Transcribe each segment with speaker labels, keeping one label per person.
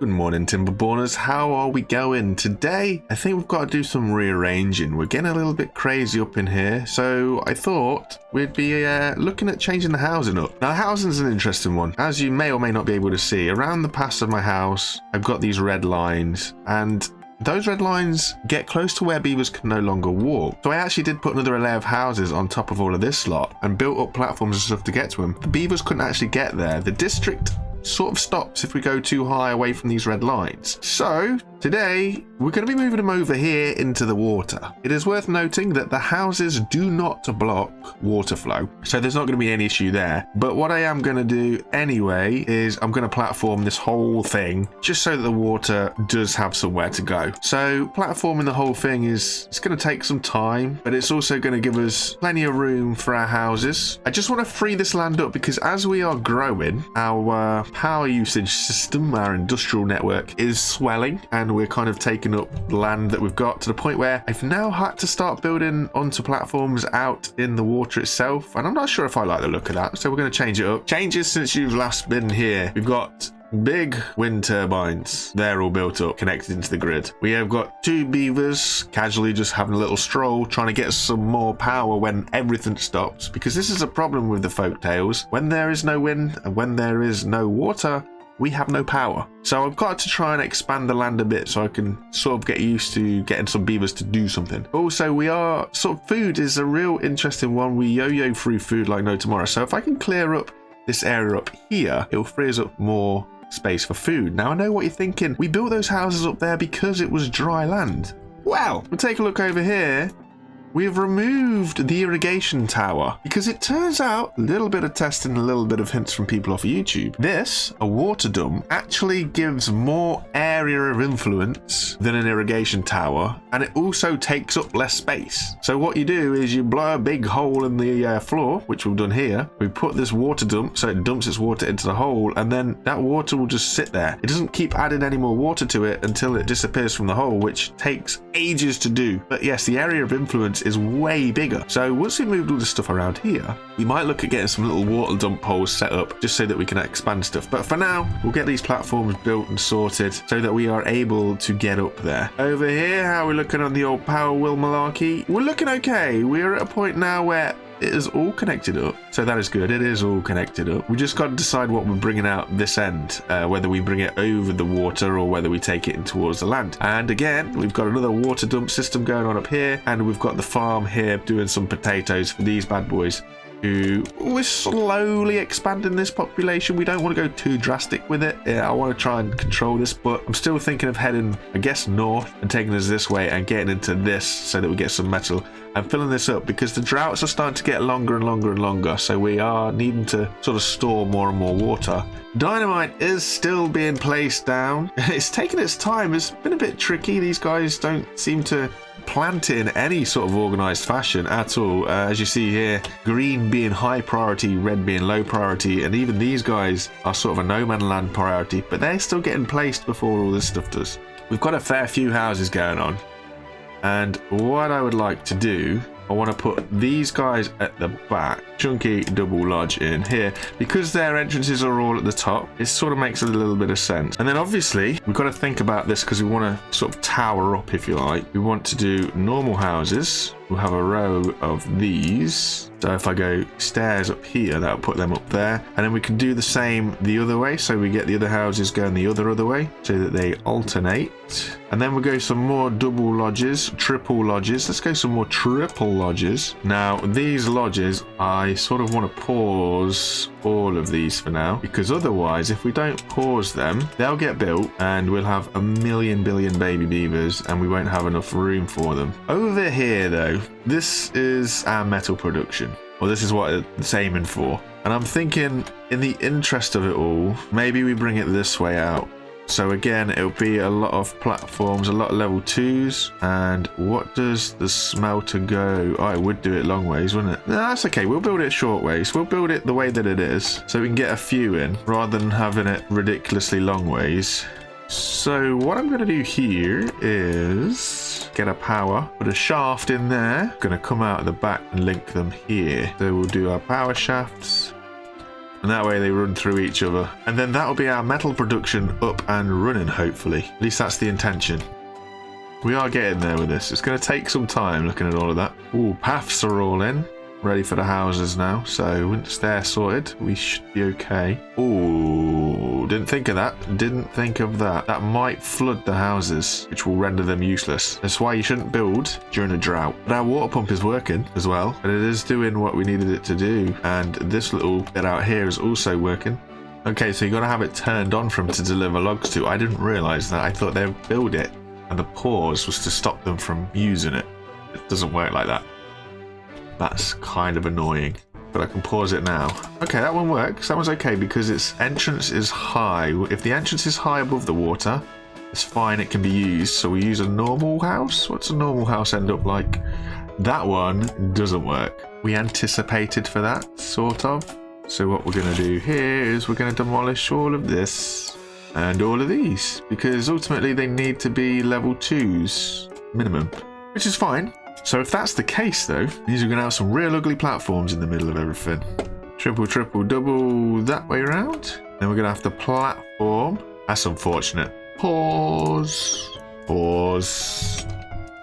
Speaker 1: Good morning, Timberborners. How are we going? Today, I think we've got to do some rearranging. We're getting a little bit crazy up in here, so I thought we'd be looking at changing the housing up. Now, housing's an interesting one. As you may or may not be able to see, around the pass of my house, I've got these red lines, and those red lines get close to where beavers can no longer walk. So I actually did put another layer of houses on top of all of this lot and built up platforms and stuff to get to them. The beavers couldn't actually get there. The district sort of stops if we go too high away from these red lines. So today we're going to be moving them over here into the water. It is worth noting that the houses do not block water flow, so there's not going to be any issue there. But what I am going to do anyway is I'm going to platform this whole thing just so that the water does have somewhere to go. So platforming the whole thing it's going to take some time, but it's also going to give us plenty of room for our houses. I just want to free this land up because as we are growing, our power usage system, our industrial network is swelling, and we're kind of taking up land that we've got to the point where I've now had to start building onto platforms out in the water itself, and I'm not sure if I like the look of that, so we're going to change it up. Changes since you've last been here. We've got big wind turbines. They're all built up, connected into the grid. We have got 2 beavers casually just having a little stroll, trying to get some more power when everything stops, because this is a problem with the folktales. When there is no wind and when there is no water, we have no power. So I've got to try and expand the land a bit so I can sort of get used to getting some beavers to do something. Also, food is a real interesting one. We yo-yo through food like no tomorrow. So if I can clear up this area up here, it will free us up more space for food. Now I know what you're thinking. We built those houses up there because it was dry land. Well, we'll take a look over here. We've removed the irrigation tower because it turns out, a little bit of testing, a little bit of hints from people off of YouTube, a water dump, actually gives more area of influence than an irrigation tower, and it also takes up less space. So what you do is you blow a big hole in the floor, which we've done here. We put this water dump, so it dumps its water into the hole, and then that water will just sit there. It doesn't keep adding any more water to it until it disappears from the hole, which takes ages to do. But yes, the area of influence is way bigger. So once we moved all this stuff around here, we might look at getting some little water dump holes set up just so that we can expand stuff. But for now, we'll get these platforms built and sorted so that we are able to get up there. Over here, how are we looking on the old power wheel malarkey? We're looking okay. We're at a point now where it is all connected up, so that is good. It is all connected up. We just got to decide what we're bringing out this end, whether we bring it over the water or whether we take it in towards the land. And again, we've got another water dump system going on up here, and we've got the farm here doing some potatoes for these bad boys. We're slowly expanding this population. We don't want to go too drastic with it. I want to try and control this, but I'm still thinking of heading, I guess, north and taking us this way and getting into this so that we get some metal. I'm filling this up because the droughts are starting to get longer and longer and longer, so we are needing to sort of store more and more water. Dynamite is still being placed down. It's taken its time. It's been a bit tricky. These guys don't seem to plant it in any sort of organized fashion at all. As you see here, green being high priority, red being low priority, and even these guys are sort of a no man land priority, but they're still getting placed before all this stuff does. We've got a fair few houses going on, and what I would like to do, I want to put these guys at the back, chunky double lodge in here, because their entrances are all at the top. It sort of makes a little bit of sense. And then obviously we've got to think about this because we want to sort of tower up, if you like. We want to do normal houses. We'll have a row of these. So if I go stairs up here, that'll put them up there. And then we can do the same the other way. So we get the other houses going the other way so that they alternate. And then we'll go some more double lodges, triple lodges. Let's go some more triple lodges. Now, these lodges, I sort of want to pause all of these for now, because otherwise, if we don't pause them, they'll get built and we'll have a million billion baby beavers and we won't have enough room for them. Over here, though, this is our metal production. Well, this is what it's aiming for. And I'm thinking, in the interest of it all, maybe we bring it this way out. So again, it'll be a lot of platforms, a lot of level 2s. And what does the smelter go? Oh, it would do it long ways, wouldn't it? No, that's okay. We'll build it short ways. We'll build it the way that it is, so we can get a few in, rather than having it ridiculously long ways. So what I'm going to do here is get a power, put a shaft in there. Going to come out of the back and link them here. So we'll do our power shafts. And that way they run through each other. And then that'll be our metal production up and running, hopefully. At least that's the intention. We are getting there with this. It's going to take some time looking at all of that. Ooh, paths are all in. Ready for the houses now. So once they're sorted, we should be okay. Ooh, didn't think of that. Didn't think of that. That might flood the houses, which will render them useless. That's why you shouldn't build during a drought. But our water pump is working as well. And it is doing what we needed it to do. And this little bit out here is also working. Okay, so you got to have it turned on for them to deliver logs to. I didn't realize that. I thought they'd build it. And the pause was to stop them from using it. It doesn't work like that. That's kind of annoying, but I can pause it now. Okay, that one works. That one's okay because its entrance is high. If the entrance is high above the water, it's fine, it can be used. So we use a normal house. What's a normal house end up like? That one doesn't work. We anticipated for that, sort of. So what we're going to do here is we're going to demolish all of this and all of these because ultimately they need to be level 2s minimum, which is fine. So if that's the case though, it means we're going to have some real ugly platforms in the middle of everything. Triple, triple, double that way around. Then we're going to have to platform. That's unfortunate. Pause. Pause.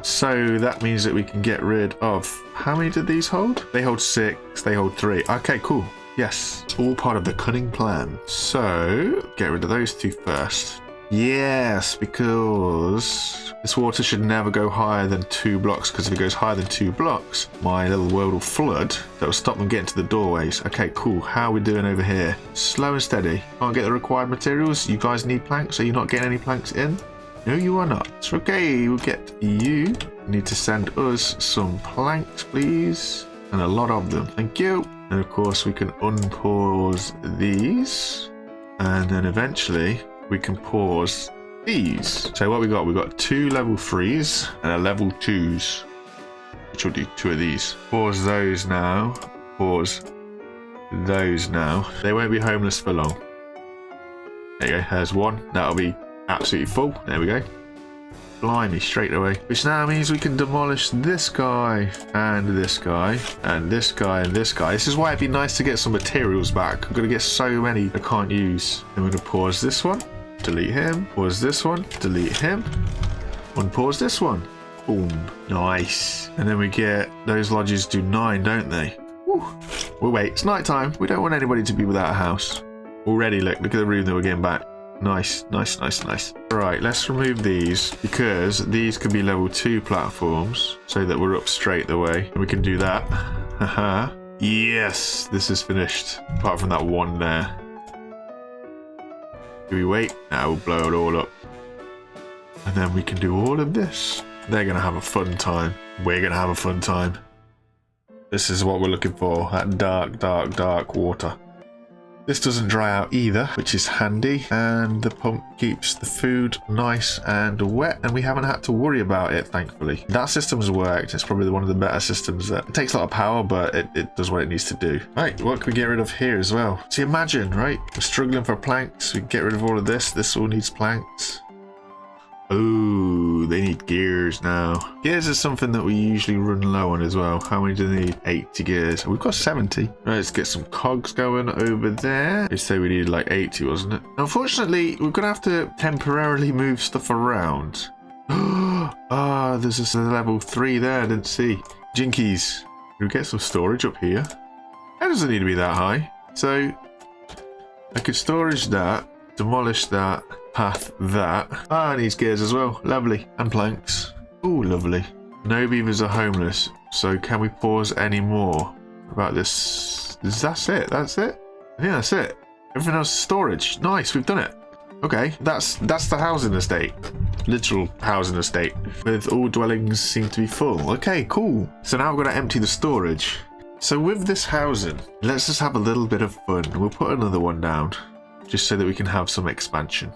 Speaker 1: So that means that we can get rid of... How many did these hold? They hold 6. They hold 3. Okay, cool. Yes. It's all part of the cunning plan. So get rid of those 2 first. Yes, because this water should never go higher than 2 blocks, because if it goes higher than 2 blocks, my little world will flood. That will stop them getting to the doorways. Okay, cool. How are we doing over here? Slow and steady. Can't get the required materials. You guys need planks. Are you not getting any planks in? No, you are not. It's okay. We'll get you. You need to send us some planks, please. And a lot of them. Thank you. And of course, we can unpause these. And then eventually... we can pause these. So what we got? We got 2 level 3s and a level 2s, which will do 2 of these. Pause those now. Pause those now. They won't be homeless for long. There you go. There's one. That'll be absolutely full. There we go. Blimey, straight away. Which now means we can demolish this guy and this guy and this guy and this guy. This is why it'd be nice to get some materials back. I'm going to get so many I can't use. Then we're going to pause this one. Delete him. Pause this one. Delete him. Unpause this one. Boom. Nice. And then we get those lodges do 9, don't they? Woo. Well, wait. It's night time. We don't want anybody to be without a house. Already, look at the room that we're getting back. Nice, nice, nice, nice. Right, let's remove these because these can be level 2 platforms so that we're up straight the way. And we can do that. Haha. Yes, this is finished. Apart from that one there. Do we wait? Now we'll blow it all up. And then we can do all of this. They're going to have a fun time. We're going to have a fun time. This is what we're looking for. That dark, dark, dark water. This doesn't dry out either, which is handy. And the pump keeps the food nice and wet. And we haven't had to worry about it, thankfully. That system's worked. It's probably one of the better systems. That it takes a lot of power, but it does what it needs to do. Right, what can we get rid of here as well? So imagine, right? We're struggling for planks. We can get rid of all of this. This all needs planks. Oh, they need gears now. Gears is something that we usually run low on as well. How many do they need? 80 gears. We've got 70. Right, let's get some cogs going over there. They say we needed like 80, wasn't it? Unfortunately, we're going to have to temporarily move stuff around. Ah, there's this level 3 there. I didn't see. Jinkies. We'll get some storage up here. That doesn't need to be that high. So, I could storage that, demolish that. Path that. Ah, it needs gears as well. Lovely. And planks. Ooh, lovely. No beavers are homeless. So can we pause any more about this? That's it. That's it. I think that's it. Everything else is storage. Nice. We've done it. Okay. That's the housing estate. Literal housing estate. With all dwellings seem to be full. Okay, cool. So now we're going to empty the storage. So with this housing, let's just have a little bit of fun. We'll put another one down. Just so that we can have some expansion.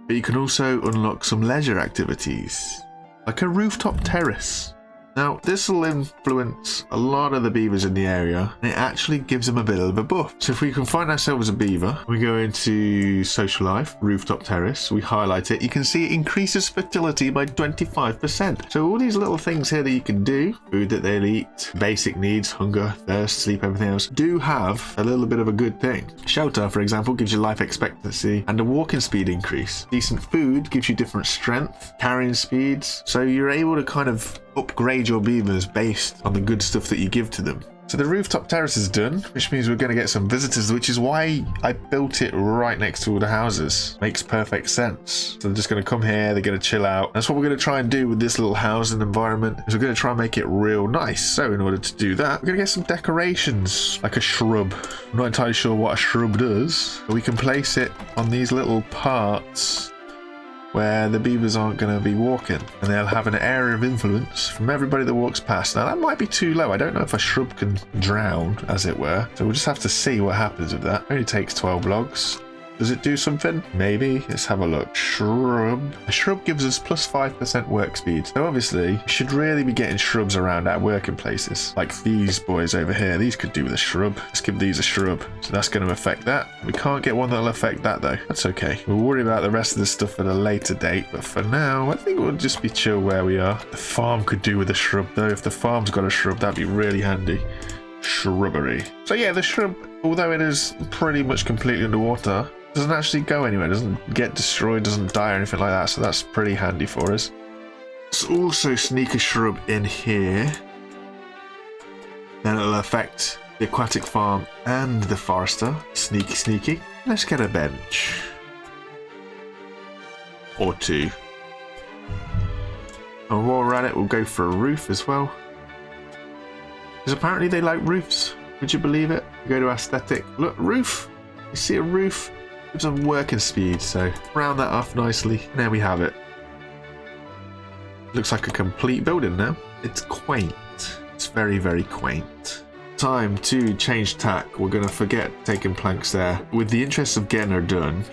Speaker 1: But you can also unlock some leisure activities, like a rooftop terrace. Now, this will influence a lot of the beavers in the area, and it actually gives them a bit of a buff. So if we can find ourselves a beaver, we go into social life, rooftop terrace, we highlight it, you can see it increases fertility by 25%. So all these little things here that you can do, food that they'll eat, basic needs, hunger, thirst, sleep, everything else, do have a little bit of a good thing. Shelter, for example, gives you life expectancy and a walking speed increase. Decent food gives you different strength, carrying speeds, so you're able to kind of upgrade your beavers based on the good stuff that you give to them. So the rooftop terrace is done, which means we're going to get some visitors, which is why I built it right next to all the houses. Makes perfect sense. So they're just going to come here, they're going to chill out. That's what we're going to try and do with this little housing environment, is we're going to try and make it real nice. So in order to do that, we're going to get some decorations, like a shrub. I'm not entirely sure what a shrub does, but we can place it on these little parts where the beavers aren't going to be walking, and they'll have an area of influence from everybody that walks past. Now that might be too low. I don't know if a shrub can drown, as it were, so we'll just have to see what happens with that. It only takes 12 logs. Does it do something? Maybe. Let's have a look. Shrub. A shrub gives us plus 5% work speed. So obviously, we should really be getting shrubs around our working places. Like these boys over here. These could do with a shrub. Let's give these a shrub. So that's going to affect that. We can't get one that'll affect that though. That's okay. We'll worry about the rest of this stuff at a later date. But for now, I think we'll just be chill where we are. The farm could do with a shrub though. If the farm's got a shrub, that'd be really handy. Shrubbery. So yeah, the shrub, although it is pretty much completely underwater, doesn't actually go anywhere, doesn't get destroyed, doesn't die or anything like that, so that's pretty handy for us. Let's also sneak a shrub in here. Then it'll affect the aquatic farm and the forester. Sneaky, sneaky. Let's get a bench. Or two. And while we're at it, we'll go for a roof as well. Because apparently they like roofs. Would you believe it? Go to aesthetic. Look, roof. You see a roof? Gives them working speed, so round that off nicely. And there we have it. Looks like a complete building now. It's quaint. It's very, very quaint. Time to change tack. We're going to forget taking planks there. With the interest of getting her done,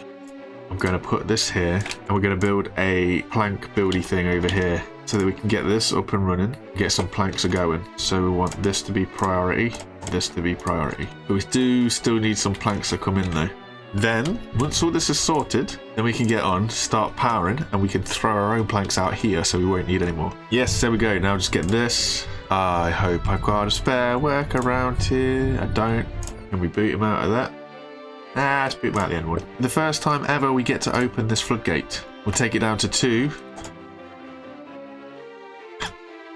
Speaker 1: I'm going to put this here, and we're going to build a plank buildy thing over here so that we can get this up and running, get some planks going. So we want this to be priority, this to be priority. But we do still need some planks to come in though. Then, once all this is sorted, then we can get on, start powering, and we can throw our own planks out here so we won't need any more. Yes, there we go. Now just get this. I hope I've got a spare workaround here. I don't. Can we boot him out of that? Nah, let's boot him out the end one. The first time ever we get to open this floodgate. We'll take it down to 2.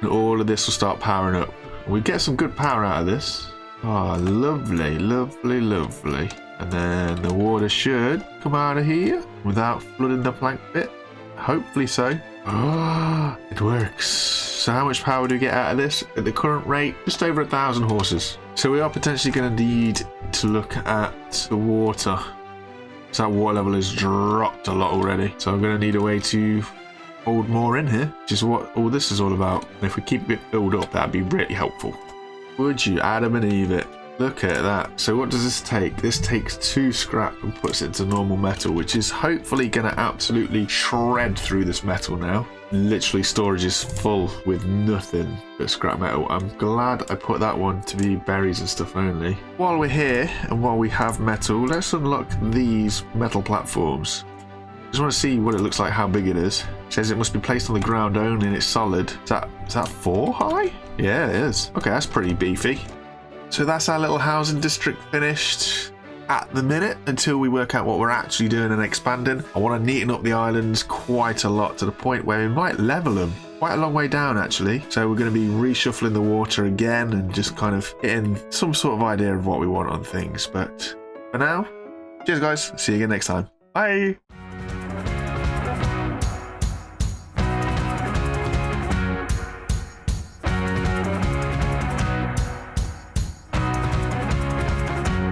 Speaker 1: And all of this will start powering up. We get some good power out of this. Oh, lovely, lovely, lovely. And then the water should come out of here without flooding the plank bit. Hopefully so. Oh, it works. So how much power do we get out of this? At the current rate, just over 1,000 horses. So we are potentially going to need to look at the water. So that water level has dropped a lot already. So I'm going to need a way to hold more in here, which is what all this is all about. And if we keep it filled up, that'd be really helpful. Would you, Adam and Eve it? Look at that. So what does this take? This takes 2 scrap and puts it into normal metal, which is hopefully going to absolutely shred through this metal now. Literally storage is full with nothing but scrap metal. I'm glad I put that one to be berries and stuff only. While we're here and while we have metal, let's unlock these metal platforms. Just want to see what it looks like, how big it is. It says it must be placed on the ground only and it's solid. Is that 4 high? Yeah, it is. Okay, that's pretty beefy. So that's our little housing district finished at the minute until we work out what we're actually doing and expanding. I want to neaten up the islands quite a lot to the point where we might level them quite a long way down actually. So we're going to be reshuffling the water again and just kind of getting some sort of idea of what we want on things. But for now, cheers guys. See you again next time. Bye.